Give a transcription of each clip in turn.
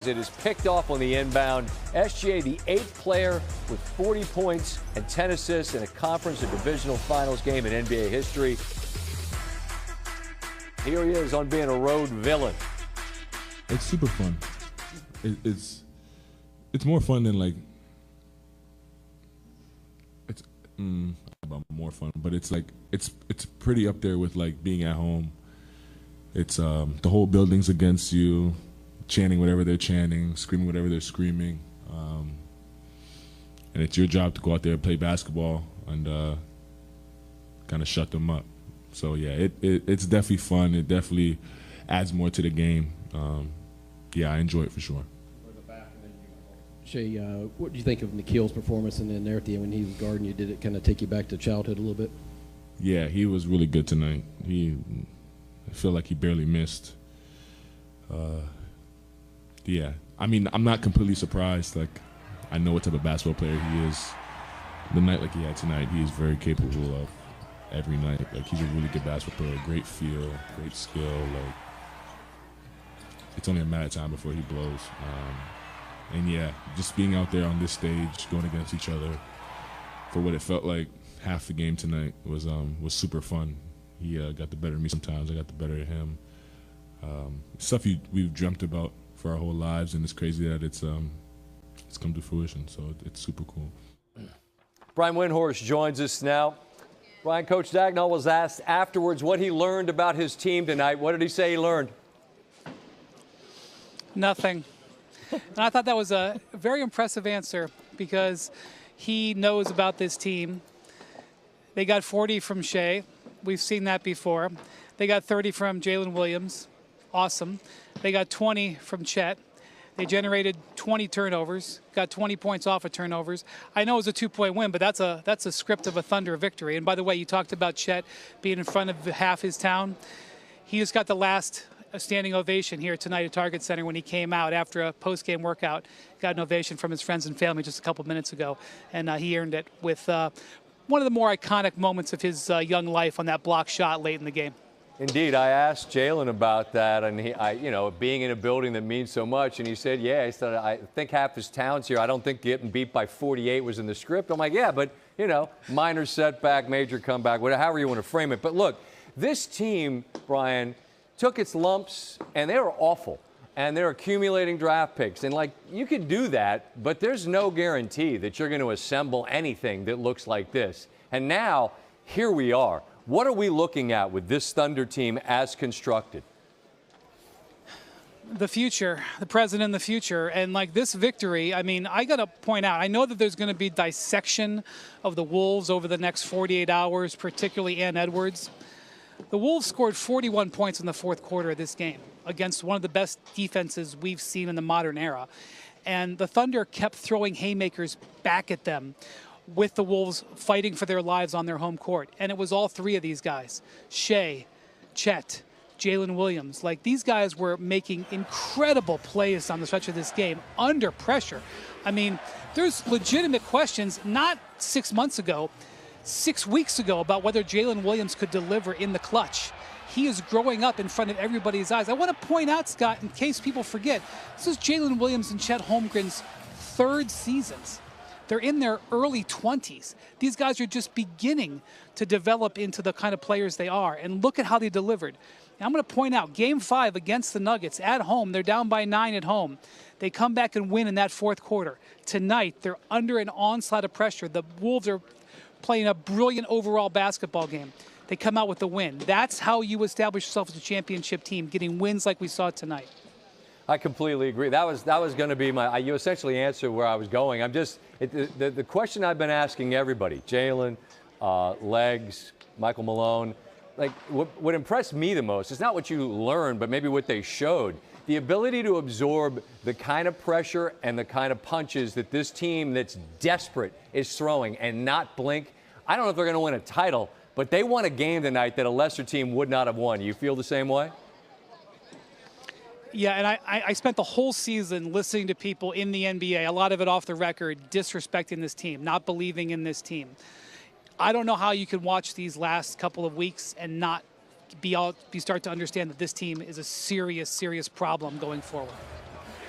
It is picked off on the inbound. SGA, the 8th player with 40 points and 10 assists in a conference or divisional finals game in NBA history. Here he is on being a road villain. It's super fun. It's more fun than like it's about more fun, but it's like it's pretty up there with like being at home. It's the whole building's against you, chanting whatever they're chanting, screaming whatever they're screaming, and it's your job to go out there and play basketball and kind of shut them up. So yeah, it's definitely fun. It definitely adds more to the game. Yeah, I enjoy it for sure. Shay, what do you think of Nikhil's performance and then there at the end when he was guarding you? Did it kind of take you back to childhood a little bit? Yeah, he was really good tonight. I feel like he barely missed. Yeah, I mean, I'm not completely surprised. Like, I know what type of basketball player he is. The night like he had tonight, he is very capable of every night. Like, he's a really good basketball player, great feel, great skill. Like, it's only a matter of time before he blows. And yeah, just being out there on this stage, going against each other for what it felt like half the game tonight was super fun. He got the better of me sometimes. I got the better of him. Stuff we've dreamt about for our whole lives, and it's crazy that it's come to fruition. So it's super cool. Brian Windhorst joins us now. Brian, Coach Dagnall was asked afterwards what he learned about his team tonight. What did he say he learned? Nothing. And I thought that was a very impressive answer because he knows about this team. They got 40 from Shea. We've seen that before. They got 30 from Jalen Williams. Awesome. They got 20 from Chet. They generated 20 turnovers, got 20 points off of turnovers. I know it was a 2-point win, but that's a script of a Thunder victory. And by the way, you talked about Chet being in front of half his town. He just got the last standing ovation here tonight at Target Center when he came out after a post-game workout. Got an ovation from his friends and family just a couple minutes ago, and he earned it with one of the more iconic moments of his young life on that block shot late in the game. Indeed, I asked Jalen about that, and being in a building that means so much, and he said, yeah, he said, I think half his town's here. I don't think getting beat by 48 was in the script. I'm like, yeah, but, minor setback, major comeback, whatever, however you want to frame it. But look, this team, Brian, took its lumps, and they were awful. And they're accumulating draft picks. And, you can do that, but there's no guarantee that you're going to assemble anything that looks like this. And now, here we are. What are we looking at with this Thunder team as constructed? The future, the present and the future. And, this victory, I mean, I got to point out, I know that there's going to be dissection of the Wolves over the next 48 hours, particularly Ann Edwards. The Wolves scored 41 points in the fourth quarter of this game against one of the best defenses we've seen in the modern era. And the Thunder kept throwing haymakers back at them with the Wolves fighting for their lives on their home court. And it was all three of these guys, Shea, Chet, Jalen Williams. These guys were making incredible plays on the stretch of this game under pressure. I mean, there's legitimate questions, not 6 months ago, 6 weeks ago, about whether Jalen Williams could deliver in the clutch. He is growing up in front of everybody's eyes. I want to point out, Scott, in case people forget, this is Jalen Williams and Chet Holmgren's third seasons. They're in their early 20s. These guys are just beginning to develop into the kind of players they are. And look at how they delivered. Now, I'm going to point out, Game 5 against the Nuggets at home. They're down by 9 at home. They come back and win in that fourth quarter. Tonight, they're under an onslaught of pressure. The Wolves are playing a brilliant overall basketball game. They come out with the win. That's how you establish yourself as a championship team, getting wins like we saw tonight. I completely agree. That was going to be you essentially answered where I was going. I'm just, the question I've been asking everybody, Jalen, Legs, Michael Malone, what impressed me the most is not what you learned, but maybe what they showed. The ability to absorb the kind of pressure and the kind of punches that this team that's desperate is throwing and not blink. I don't know if they're going to win a title, but they won a game tonight that a lesser team would not have won. You feel the same way? Yeah, and I spent the whole season listening to people in the NBA, a lot of it off the record, disrespecting this team, not believing in this team. I don't know how you can watch these last couple of weeks and not start to understand that this team is a serious, serious problem going forward.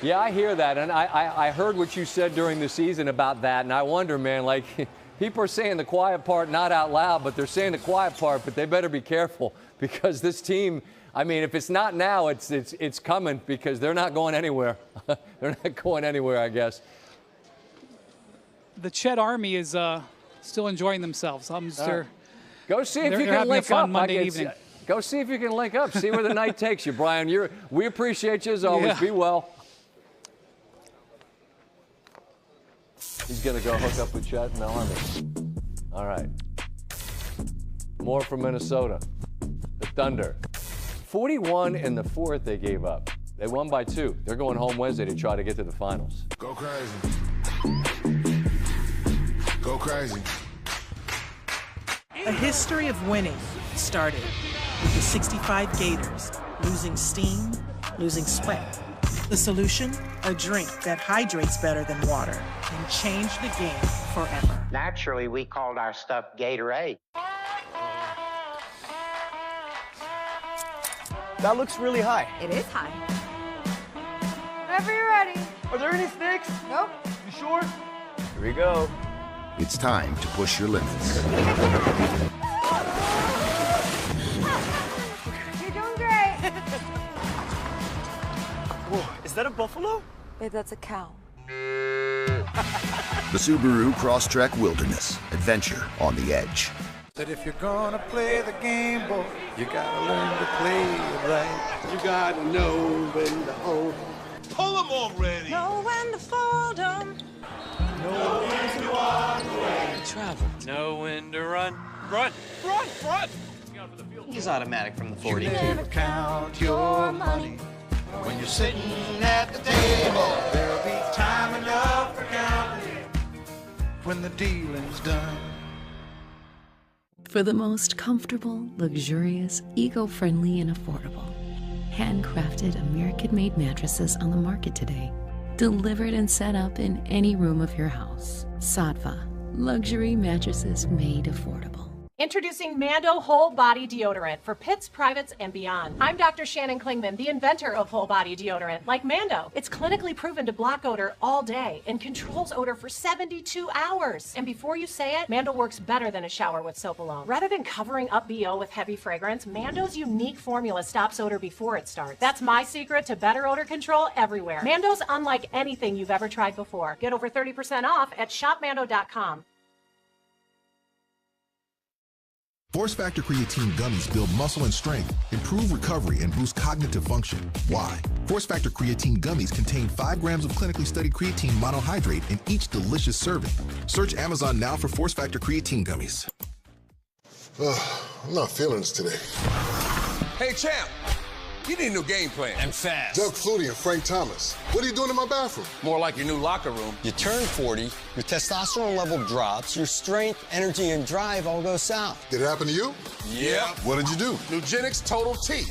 Yeah, I hear that, and I heard what you said during the season about that, and I wonder, man, like, people are saying the quiet part not out loud, but they're saying the quiet part, but they better be careful because this team, I mean, if it's not now, it's coming because they're not going anywhere. They're not going anywhere, I guess. The Chet Army is still enjoying themselves. Go see if you can link up. Monday evening. Go see if you can link up. See where the night takes you, Brian. We appreciate you as always. Yeah. Be well. He's going to go hook up with Chet and the Army. All right. More from Minnesota. The Thunder. 41 in the fourth they gave up. They won by 2. They're going home Wednesday to try to get to the finals. Go crazy. Go crazy. A history of winning started with the 65 Gators losing steam, losing sweat. The solution? A drink that hydrates better than water and changed the game forever. Naturally, we called our stuff Gatorade. That looks really high. It is high. Whenever you're ready. Are there any snakes? Nope. You sure? Here we go. It's time to push your limits. You're doing great. Whoa, is that a buffalo? Babe, that's a cow. The Subaru Crosstrek Wilderness. Adventure on the edge. That if you're gonna play the game, boy, you gotta learn to play it right. You gotta know when to hold 'em. Pull 'em already. Know when to fold 'em. Know when to walk away. Travel. Know when to run. Run, run, run. He's automatic from the 40. You never count your money when you're sitting at the table. There'll be time enough for counting when the dealing's done. For the most comfortable, luxurious, eco-friendly, and affordable, handcrafted American-made mattresses on the market today. Delivered and set up in any room of your house. Saatva, luxury mattresses made affordable. Introducing Mando Whole Body Deodorant for pits, privates, and beyond. I'm Dr. Shannon Klingman, the inventor of whole body deodorant, like Mando. It's clinically proven to block odor all day and controls odor for 72 hours. And before you say it, Mando works better than a shower with soap alone. Rather than covering up BO with heavy fragrance, Mando's unique formula stops odor before it starts. That's my secret to better odor control everywhere. Mando's unlike anything you've ever tried before. Get over 30% off at shopmando.com. Force Factor Creatine Gummies build muscle and strength, improve recovery, and boost cognitive function. Why? Force Factor Creatine Gummies contain 5 grams of clinically studied creatine monohydrate in each delicious serving. Search Amazon now for Force Factor Creatine Gummies. I'm not feeling this today. Hey, champ. You need a new game plan. And fast. Doug Flutie and Frank Thomas. What are you doing in my bathroom? More like your new locker room. You turn 40, your testosterone level drops, your strength, energy, and drive all go south. Did it happen to you? Yeah. What did you do? Nugenix Total T.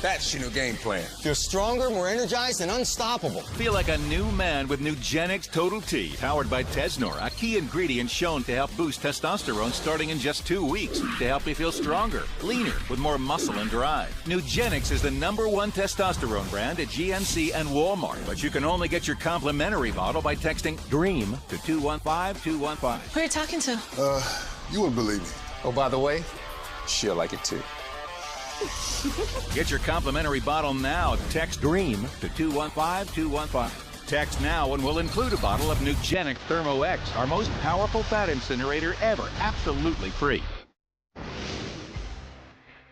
That's your new game plan. Feel stronger, more energized, and unstoppable. Feel like a new man with Nugenix Total T, powered by Tesnor, a key ingredient shown to help boost testosterone starting in just 2 weeks to help you feel stronger, leaner, with more muscle and drive. Nugenix is the #1 testosterone brand at GNC and Walmart, but you can only get your complimentary bottle by texting DREAM to 215-215. Who are you talking to? You wouldn't believe me. Oh, by the way, she'll like it too. Get your complimentary bottle now. Text DREAM to 215-215. Text now and we'll include a bottle of Nugenix Thermo X, our most powerful fat incinerator ever, absolutely free.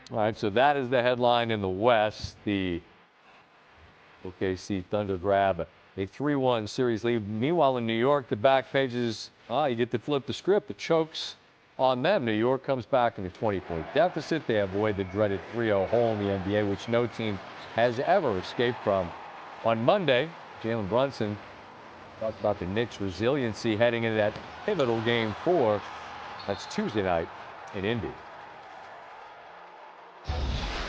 All right, so that is the headline in the West. The OKC Thunder grab a 3-1 series lead. Meanwhile, in New York, the back pages, you get to flip the script. The chokes on them. New York comes back in a 20-point deficit. They avoid the dreaded 3-0 hole in the NBA, which no team has ever escaped from. On Monday, Jalen Brunson talked about the Knicks' resiliency heading into that pivotal Game 4. That's Tuesday night in Indy.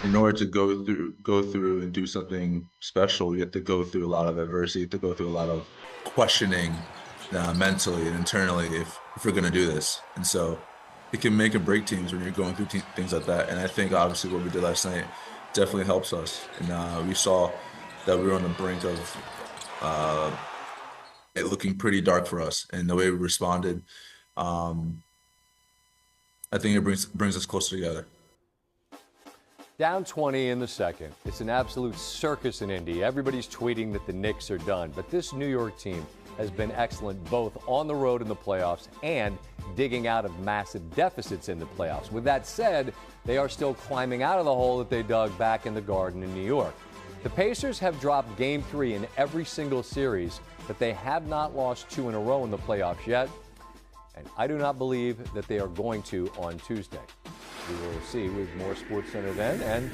In order to go through and do something special, you have to go through a lot of adversity, you have to go through a lot of questioning mentally and internally if we're going to do this. And so it can make and break teams when you're going through things like that. And I think obviously what we did last night definitely helps us. And we saw that we were on the brink of it looking pretty dark for us, and the way we responded, I think it brings us closer together. Down 20 in the second. It's an absolute circus in Indy. Everybody's tweeting that the Knicks are done, but this New York team has been excellent both on the road in the playoffs and digging out of massive deficits in the playoffs. With that said, they are still climbing out of the hole that they dug back in the Garden in New York. The Pacers have dropped Game 3 in every single series, but they have not lost 2 in a row in the playoffs yet, and I do not believe that they are going to on Tuesday. We will see with more SportsCenter then, and